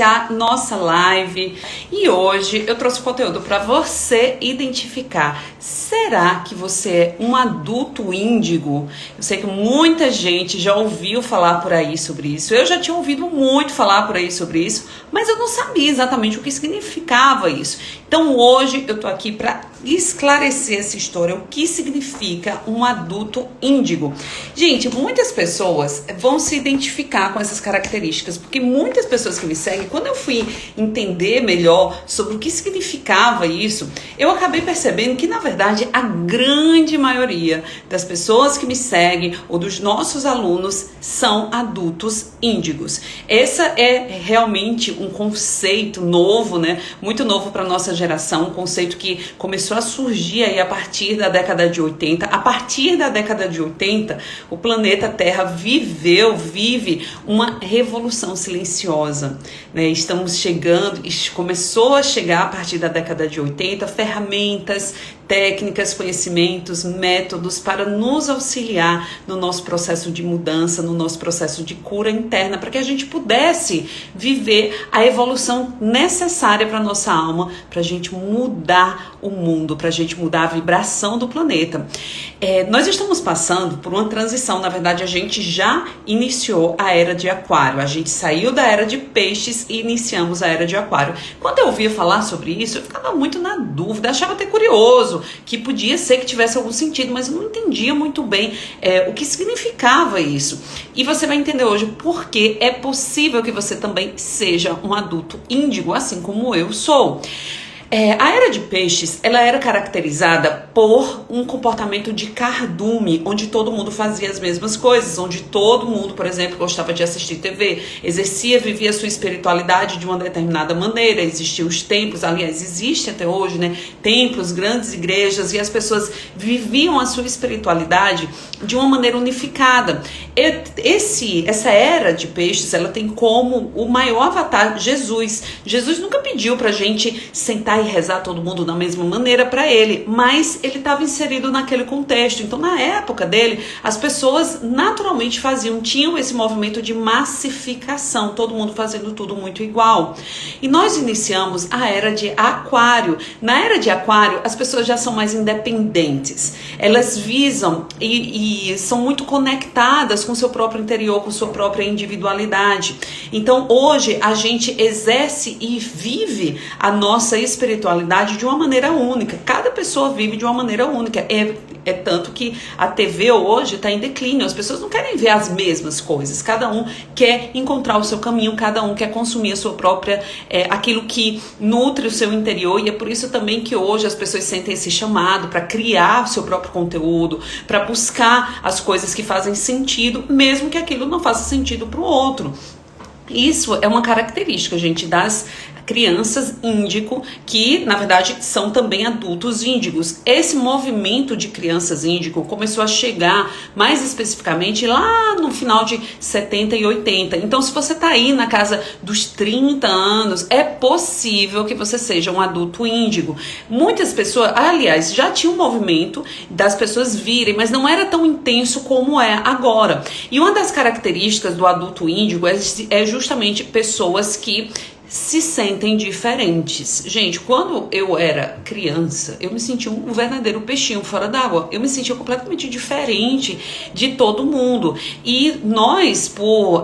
A nossa live e hoje eu trouxe conteúdo para você identificar. Será que você é um adulto índigo? Eu sei que muita gente já ouviu falar por aí sobre isso. Eu já tinha ouvido muito falar por aí sobre isso, mas eu não sabia exatamente o que significava isso. Então hoje eu tô aqui para esclarecer essa história, o que significa um adulto índigo. Gente, muitas pessoas vão se identificar com essas características, porque muitas pessoas que me seguem, quando eu fui entender melhor sobre o que significava isso, eu acabei percebendo que, na verdade, a grande maioria das pessoas que me seguem ou dos nossos alunos são adultos índigos. Essa é realmente um conceito novo, né? Muito novo para nossa geração, um conceito que começou a surgir aí a partir da década de 80. A partir da década de 80, o planeta Terra vive uma revolução silenciosa, né? Estamos chegando, começou a chegar a partir da década de 80, ferramentas, técnicas, conhecimentos, métodos para nos auxiliar no nosso processo de mudança, no nosso processo de cura interna, para que a gente pudesse viver a evolução necessária para a nossa alma, para a gente mudar o mundo, para a gente mudar a vibração do planeta. Nós estamos passando por uma transição, na verdade a gente já iniciou a era de Aquário, a gente saiu da era de Peixes e iniciamos a era de Aquário. Quando eu ouvia falar sobre isso, eu ficava muito na dúvida, achava até curioso, que podia ser que tivesse algum sentido, mas eu não entendia muito bem o que significava isso. E você vai entender hoje porque é possível que você também seja um adulto índigo, assim como eu sou. A era de Peixes, ela era caracterizada por um comportamento de cardume, onde todo mundo fazia as mesmas coisas, onde todo mundo, por exemplo, gostava de assistir TV, vivia sua espiritualidade de uma determinada maneira, existiam os templos, aliás, existe até hoje, né? Templos, grandes igrejas, e as pessoas viviam a sua espiritualidade de uma maneira unificada. Essa era de Peixes, ela tem como o maior avatar Jesus. Jesus nunca pediu pra gente sentar e rezar todo mundo da mesma maneira para ele, mas ele estava inserido naquele contexto. Então, na época dele, as pessoas naturalmente tinham esse movimento de massificação, todo mundo fazendo tudo muito igual. E nós iniciamos a era de Aquário. Na era de Aquário, as pessoas já são mais independentes. Elas visam e são muito conectadas com o seu próprio interior, com sua própria individualidade. Então, hoje, a gente exerce e vive a nossa espiritualidade de uma maneira única. Cada pessoa vive de uma maneira única. É tanto que a TV hoje está em declínio. As pessoas não querem ver as mesmas coisas. Cada um quer encontrar o seu caminho, cada um quer consumir a sua própria, aquilo que nutre o seu interior. E é por isso também que hoje as pessoas sentem esse chamado para criar o seu próprio conteúdo, para buscar as coisas que fazem sentido, mesmo que aquilo não faça sentido para o outro. Isso é uma característica, gente, das crianças índico, que na verdade são também adultos índigos. Esse movimento de crianças índico começou a chegar mais especificamente lá no final de 70 e 80. Então, se você tá aí na casa dos 30 anos, é possível que você seja um adulto índigo. Muitas pessoas, aliás, já tinha um movimento das pessoas virem, mas não era tão intenso como é agora. E uma das características do adulto índigo é justamente pessoas que se sentem diferentes. Gente, quando eu era criança, eu me sentia um verdadeiro peixinho fora d'água. Eu me sentia completamente diferente de todo mundo. E nós, por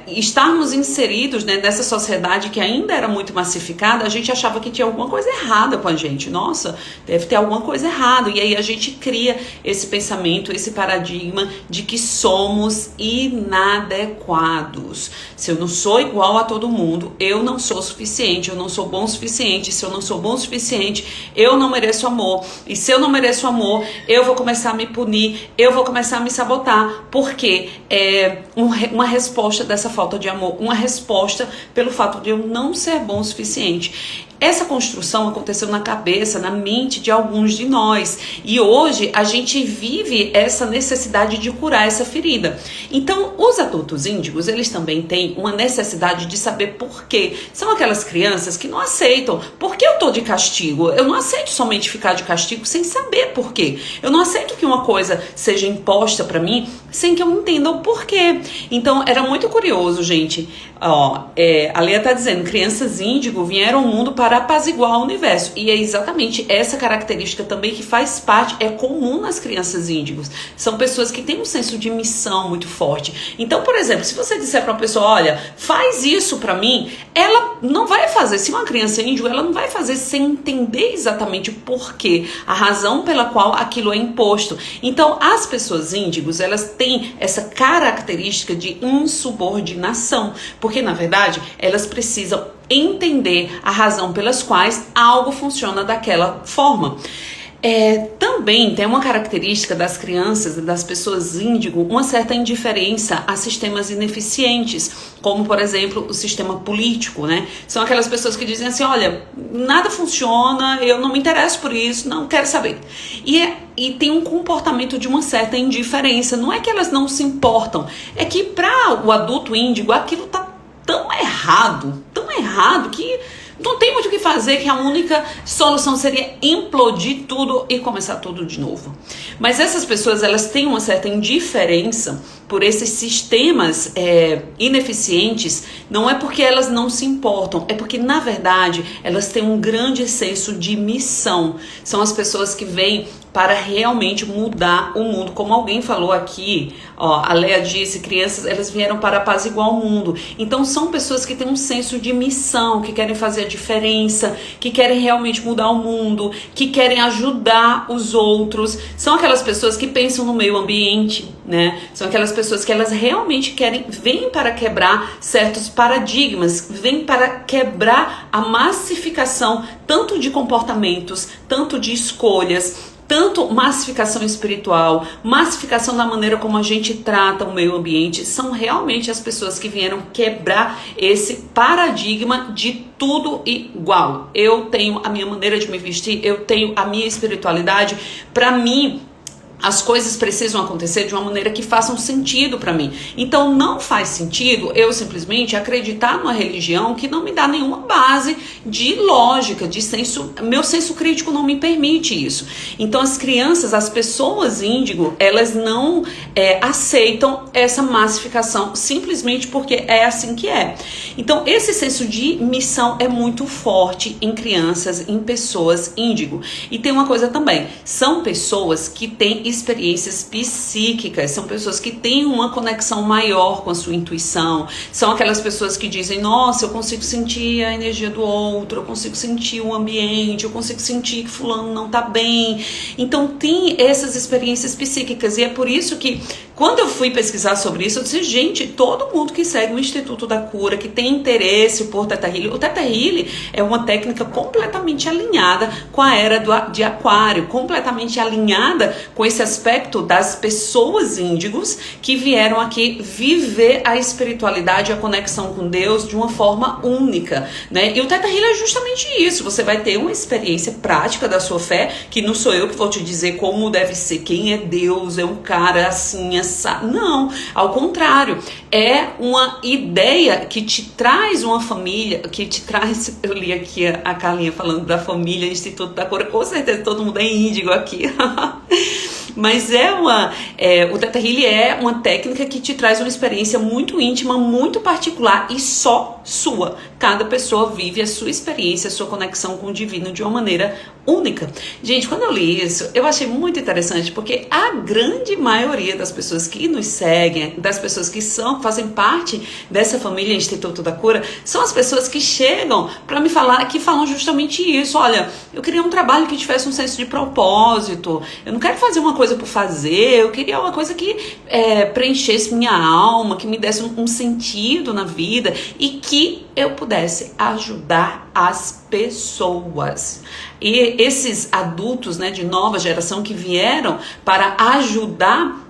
estarmos inseridos, né, nessa sociedade que ainda era muito massificada, a gente achava que tinha alguma coisa errada com a gente. Nossa, deve ter alguma coisa errada. E aí a gente cria esse pensamento, esse paradigma de que somos inadequados. Se eu não sou igual a todo mundo, eu não sou suficiente, eu não sou bom o suficiente. Se eu não sou bom o suficiente, eu não mereço amor. E se eu não mereço amor, eu vou começar a me punir, eu vou começar a me sabotar, porque é uma resposta dessa falta de amor, uma resposta pelo fato de eu não ser bom o suficiente. essa construção aconteceu na cabeça, na mente de alguns de nós. E hoje a gente vive essa necessidade de curar essa ferida. Então, os adultos índigos, eles também têm uma necessidade de saber por quê. São aquelas crianças que não aceitam. Por que eu tô de castigo? Eu não aceito somente ficar de castigo sem saber por quê. Eu não aceito que uma coisa seja imposta pra mim sem que eu entenda o porquê. Então, era muito curioso, gente. A Leia tá dizendo, crianças índigo vieram ao mundo para apaziguar o universo. E é exatamente essa característica também que faz parte, é comum nas crianças índigos. São pessoas que têm um senso de missão muito forte. Então, por exemplo, se você disser para uma pessoa, olha, faz isso para mim, ela não vai fazer. Se uma criança índigo, ela não vai fazer sem entender exatamente o porquê, a razão pela qual aquilo é imposto. Então, as pessoas índigos, elas têm essa característica de insubordinação, porque na verdade elas precisam entender a razão pelas quais algo funciona daquela forma. Também tem uma característica das crianças e das pessoas índigo, uma certa indiferença a sistemas ineficientes, como por exemplo o sistema político, né? São aquelas pessoas que dizem assim, olha, nada funciona, eu não me interesso por isso, não quero saber. E tem um comportamento de uma certa indiferença, não é que elas não se importam, é que para o adulto índigo aquilo tá tão errado que não tem muito o que fazer, que a única solução seria implodir tudo e começar tudo de novo. Mas essas pessoas, elas têm uma certa indiferença por esses sistemas ineficientes, não é porque elas não se importam, é porque, na verdade, elas têm um grande senso de missão. São as pessoas que vêm para realmente mudar o mundo. Como alguém falou aqui, a Leia disse, crianças, elas vieram para apaziguar o mundo. Então são pessoas que têm um senso de missão, que querem fazer a diferença, que querem realmente mudar o mundo, que querem ajudar os outros. São aquelas pessoas que pensam no meio ambiente, né? São aquelas pessoas que elas realmente vêm para quebrar certos paradigmas, vêm para quebrar a massificação tanto de comportamentos, tanto de escolhas, tanto massificação espiritual, massificação da maneira como a gente trata o meio ambiente. São realmente as pessoas que vieram quebrar esse paradigma de tudo igual. Eu tenho a minha maneira de me vestir, eu tenho a minha espiritualidade. Para mim, as coisas precisam acontecer de uma maneira que façam sentido para mim. Então não faz sentido eu simplesmente acreditar numa religião que não me dá nenhuma base de lógica, de senso. Meu senso crítico não me permite isso. Então as crianças, as pessoas índigo, elas não aceitam essa massificação simplesmente porque é assim que é. Então esse senso de missão é muito forte em crianças, em pessoas índigo. E tem uma coisa também, são pessoas que têm experiências psíquicas, são pessoas que têm uma conexão maior com a sua intuição, são aquelas pessoas que dizem, nossa, eu consigo sentir a energia do outro, eu consigo sentir o ambiente, eu consigo sentir que fulano não tá bem. Então tem essas experiências psíquicas e é por isso que quando eu fui pesquisar sobre isso, eu disse, gente, todo mundo que segue o Instituto da Cura, que tem interesse por Theta Healing, o Theta Healing é uma técnica completamente alinhada com a era de Aquário, completamente alinhada com esse aspecto das pessoas índigos que vieram aqui viver a espiritualidade, a conexão com Deus de uma forma única, né? E o Theta Healing é justamente isso, você vai ter uma experiência prática da sua fé, que não sou eu que vou te dizer como deve ser, quem é Deus, é um cara assim, não, ao contrário, é uma ideia que te traz uma família, que te traz, eu li aqui a Carlinha falando da família Instituto da Cura, com certeza todo mundo é índigo aqui, mas o Theta Healing é uma técnica que te traz uma experiência muito íntima, muito particular e só sua. Cada pessoa vive a sua experiência, a sua conexão com o divino de uma maneira única. Gente, quando eu li isso, eu achei muito interessante, porque a grande maioria das pessoas que nos seguem, das pessoas que fazem parte dessa família Instituto da Cura, são as pessoas que chegam para me falar, que falam justamente isso. Olha, eu queria um trabalho que tivesse um senso de propósito, eu não quero fazer uma coisa por fazer, eu queria uma coisa que preenchesse minha alma, que me desse um sentido na vida e que eu pudesse ajudar as pessoas. E esses adultos, né, de nova geração que vieram para ajudar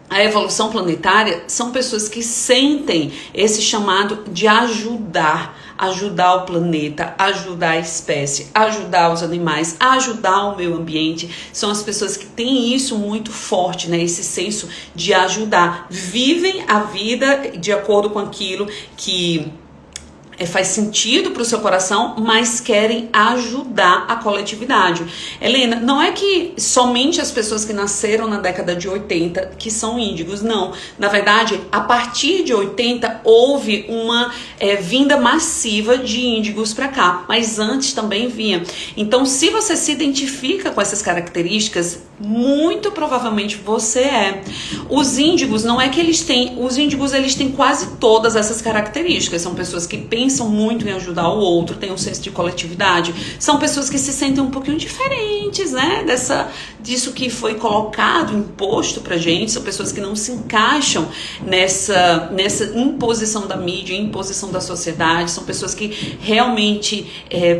a evolução planetária são pessoas que sentem esse chamado de ajudar ajudar o planeta, ajudar a espécie, ajudar os animais, ajudar o meio ambiente. São as pessoas que têm isso muito forte, né? Esse senso de ajudar. Vivem a vida de acordo com aquilo que faz sentido para o seu coração, mas querem ajudar a coletividade. Helena, não é que somente as pessoas que nasceram na década de 80 que são índigos, não. Na verdade, a partir de 80 houve uma vinda massiva de índigos para cá, mas antes também vinha. Então, se você se identifica com essas características, muito provavelmente você é. Os índigos, não é que eles têm, os índigos eles têm quase todas essas características. São pessoas que pensam muito em ajudar o outro, têm um senso de coletividade, são pessoas que se sentem um pouquinho diferentes, né, disso que foi colocado, imposto pra gente. São pessoas que não se encaixam nessa imposição da mídia, imposição da sociedade. São pessoas que realmente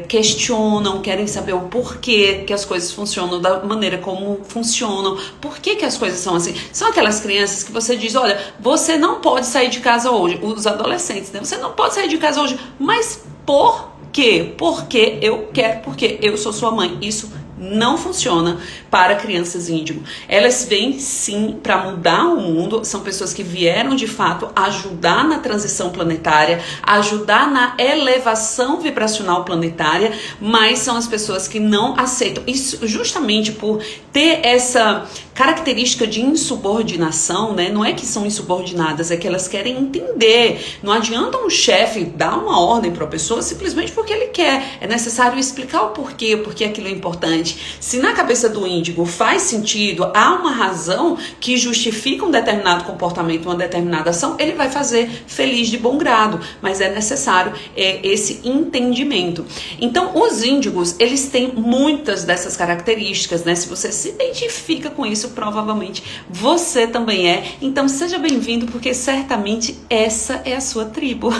questionam, querem saber o porquê que as coisas funcionam da maneira como funcionam, por que as coisas são assim. São aquelas crianças que você diz, olha, você não pode sair de casa hoje, os adolescentes, né, você não pode sair de casa hoje, mas por quê? Porque eu quero, porque eu sou sua mãe. Isso não funciona para crianças índigo. Elas vêm sim para mudar o mundo, são pessoas que vieram de fato ajudar na transição planetária, ajudar na elevação vibracional planetária, mas são as pessoas que não aceitam isso justamente por ter essa característica de insubordinação, né? Não é que são insubordinadas, é que elas querem entender. Não adianta um chefe dar uma ordem para a pessoa simplesmente porque ele quer. É necessário explicar o porquê, porque aquilo é importante. Se na cabeça do índigo faz sentido, há uma razão que justifica um determinado comportamento, uma determinada ação, ele vai fazer feliz de bom grado, mas é necessário esse entendimento. Então, os índigos, eles têm muitas dessas características, né? Se você se identifica com isso, provavelmente você também é. Então, seja bem-vindo, porque certamente essa é a sua tribo.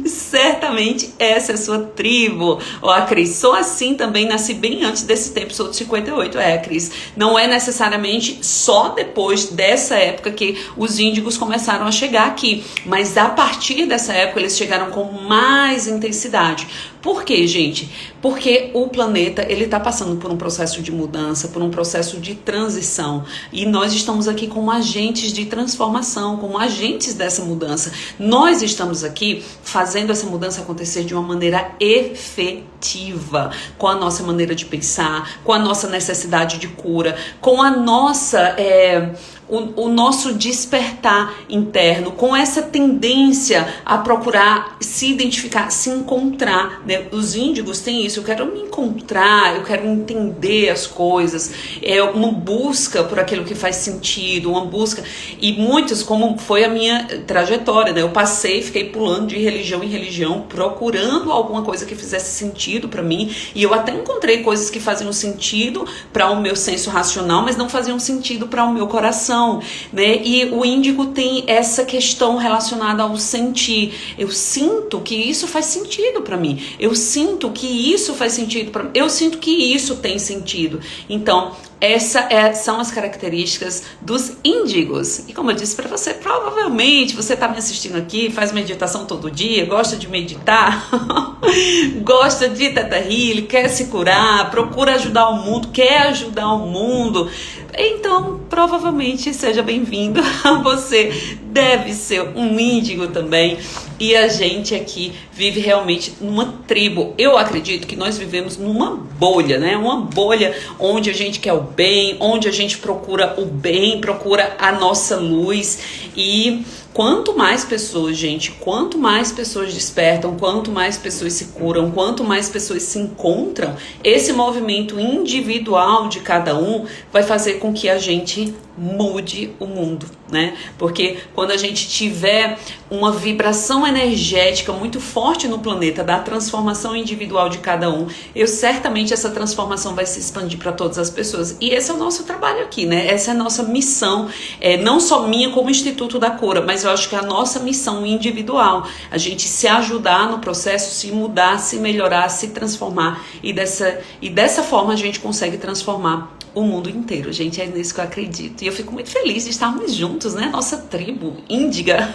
Certamente essa é a sua tribo. Ó, Cris, sou assim também, nasci bem antes desse tempo, sou de 58. Cris, não é necessariamente só depois dessa época que os índigos começaram a chegar aqui, mas a partir dessa época eles chegaram com mais intensidade. Por quê, gente? Porque o planeta, ele está passando por um processo de mudança, por um processo de transição, e nós estamos aqui como agentes de transformação, como agentes dessa mudança. Nós estamos aqui fazendo essa mudança acontecer de uma maneira efetiva, com a nossa maneira de pensar, com a nossa necessidade de cura, com a nossa... O nosso despertar interno, com essa tendência a procurar se identificar, se encontrar, né? Os índigos têm isso, eu quero me encontrar, eu quero entender as coisas, é uma busca por aquilo que faz sentido, uma busca, e muitos, como foi a minha trajetória, né? Eu fiquei pulando de religião em religião, procurando alguma coisa que fizesse sentido para mim, e eu até encontrei coisas que faziam sentido para o meu senso racional, mas não faziam sentido para o meu coração. Né? E o índigo tem essa questão relacionada ao sentir. Eu sinto que isso faz sentido para mim. Eu sinto que isso faz sentido para mim. Eu sinto que isso tem sentido. Então, são as características dos índigos. E como eu disse para você, provavelmente você está me assistindo aqui, faz meditação todo dia, gosta de meditar, gosta de Theta Healing, quer se curar, procura ajudar o mundo, quer ajudar o mundo. Então, provavelmente, seja bem-vindo. Você deve ser um índigo também. E a gente aqui vive realmente numa tribo. Eu acredito que nós vivemos numa bolha, né? Uma bolha onde a gente quer o bem, onde a gente procura o bem, procura a nossa luz. E quanto mais pessoas, gente, quanto mais pessoas despertam, quanto mais pessoas se curam, quanto mais pessoas se encontram, esse movimento individual de cada um vai fazer com que a gente mude o mundo, né? Porque quando a gente tiver uma vibração energética muito forte no planeta da transformação individual de cada um, certamente essa transformação vai se expandir para todas as pessoas. E esse é o nosso trabalho aqui, né? Essa é a nossa missão, não só minha como Instituto da Cura, mas eu acho que é a nossa missão individual, a gente se ajudar no processo, se mudar, se melhorar, se transformar, e dessa forma a gente consegue transformar o mundo inteiro, gente. É nisso que eu acredito. E eu fico muito feliz de estarmos juntos, né? Nossa tribo índiga.